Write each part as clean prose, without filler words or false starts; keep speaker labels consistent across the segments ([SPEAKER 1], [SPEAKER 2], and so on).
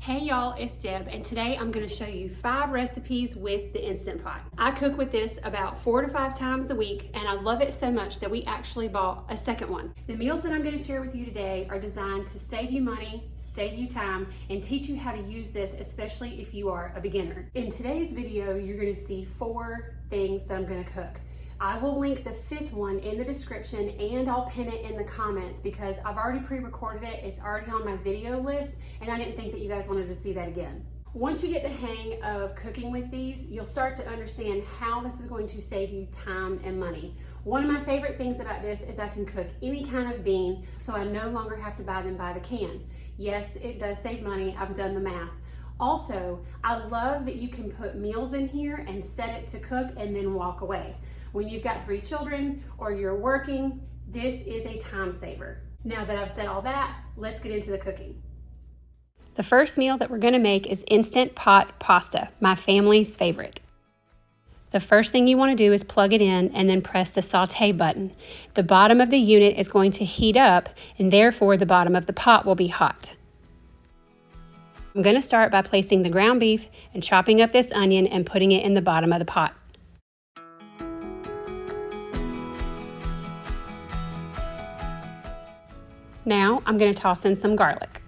[SPEAKER 1] Hey y'all, it's Deb, and today I'm going to show you 5 recipes with the Instant Pot. I cook with this about 4 to 5 times a week, and I love it so much that we actually bought a second one. The meals that I'm going to share with you today are designed to save you money, save you time, and teach you how to use this, especially if you are a beginner. In today's video, you're going to see 4 things that I'm going to cook. I will link the 5th one in the description, and I'll pin it in the comments because I've already pre-recorded it. It's already on my video list, and I didn't think that you guys wanted to see that again. Once you get the hang of cooking with these, you'll start to understand how this is going to save you time and money. One of my favorite things about this is I can cook any kind of bean, so I no longer have to buy them by the can. Yes, it does save money. I've done the math. Also, I love that you can put meals in here and set it to cook and then walk away. When you've got 3 children or you're working, this is a time saver. Now that I've said all that, let's get into the cooking. The first meal that we're going to make is Instant Pot pasta, my family's favorite. The first thing you want to do is plug it in and then press the saute button. The bottom of the unit is going to heat up, and therefore the bottom of the pot will be hot. I'm going to start by placing the ground beef and chopping up this onion and putting it in the bottom of the pot. Now I'm going to toss in some garlic.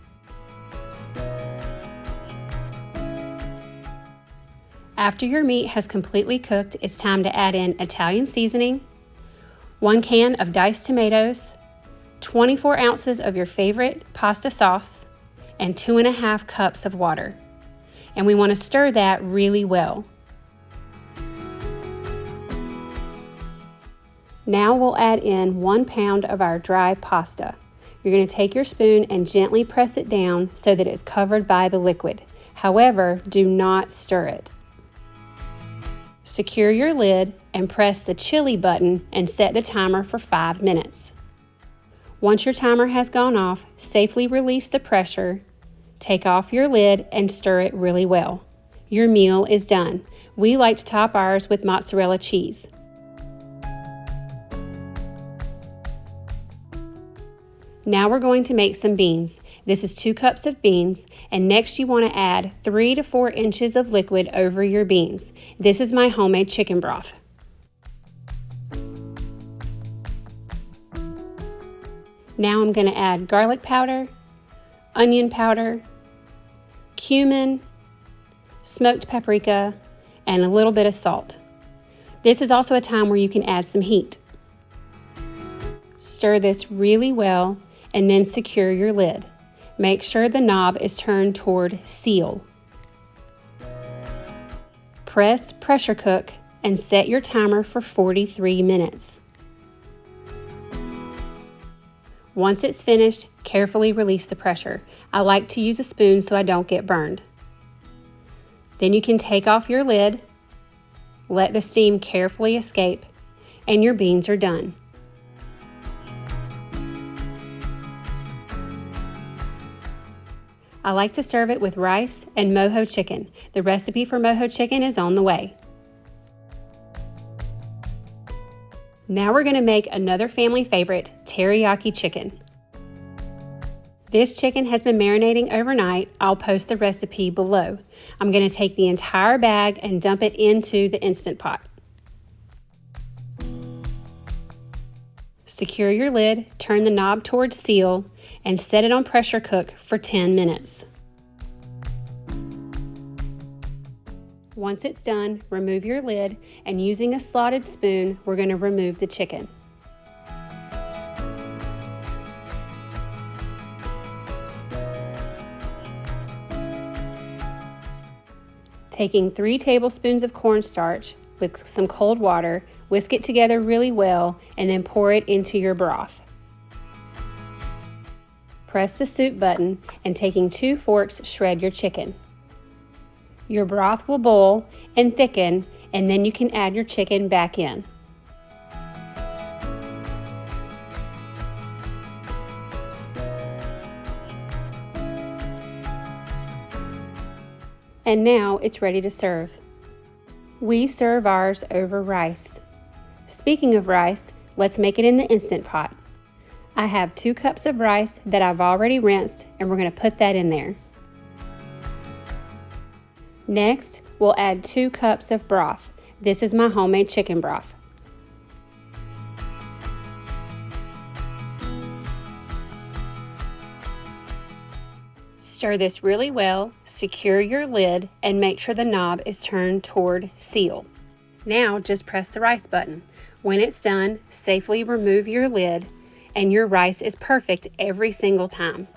[SPEAKER 1] After your meat has completely cooked, it's time to add in Italian seasoning, 1 can of diced tomatoes, 24 ounces of your favorite pasta sauce, and 2.5 cups of water. And we want to stir that really well. Now we'll add in 1 pound of our dry pasta. You're going to take your spoon and gently press it down so that it's covered by the liquid. However, do not stir it. Secure your lid and press the chili button and set the timer for 5 minutes. Once your timer has gone off, safely release the pressure, take off your lid, and stir it really well. Your meal is done. We like to top ours with mozzarella cheese. Now we're going to make some beans. This is 2 cups of beans, and next you want to add 3 to 4 inches of liquid over your beans. This is my homemade chicken broth. Now I'm going to add garlic powder, onion powder, cumin, smoked paprika, and a little bit of salt. This is also a time where you can add some heat. Stir this really well and then secure your lid. Make sure the knob is turned toward seal. Press pressure cook and set your timer for 43 minutes. Once it's finished, carefully release the pressure. I like to use a spoon so I don't get burned. Then you can take off your lid, let the steam carefully escape, and your beans are done. I like to serve it with rice and Mojo chicken. The recipe for Mojo chicken is on the way. Now we're going to make another family favorite, Teriyaki Chicken. This chicken has been marinating overnight. I'll post the recipe below. I'm going to take the entire bag and dump it into the Instant Pot. Secure your lid, turn the knob towards seal, and set it on pressure cook for 10 minutes. Once it's done, remove your lid, and using a slotted spoon, we're going to remove the chicken. Taking 3 tablespoons of cornstarch with some cold water, whisk it together really well, and then pour it into your broth. Press the soup button, and taking 2 forks, shred your chicken. Your broth will boil and thicken, and then you can add your chicken back in. And now it's ready to serve. We serve ours over rice. Speaking of rice, let's make it in the Instant Pot. I have 2 cups of rice that I've already rinsed, and we're going to put that in there. Next, we'll add 2 cups of broth. This is my homemade chicken broth. Stir this really well, secure your lid, and make sure the knob is turned toward seal. Now just press the rice button. When it's done, safely remove your lid, and your rice is perfect every single time.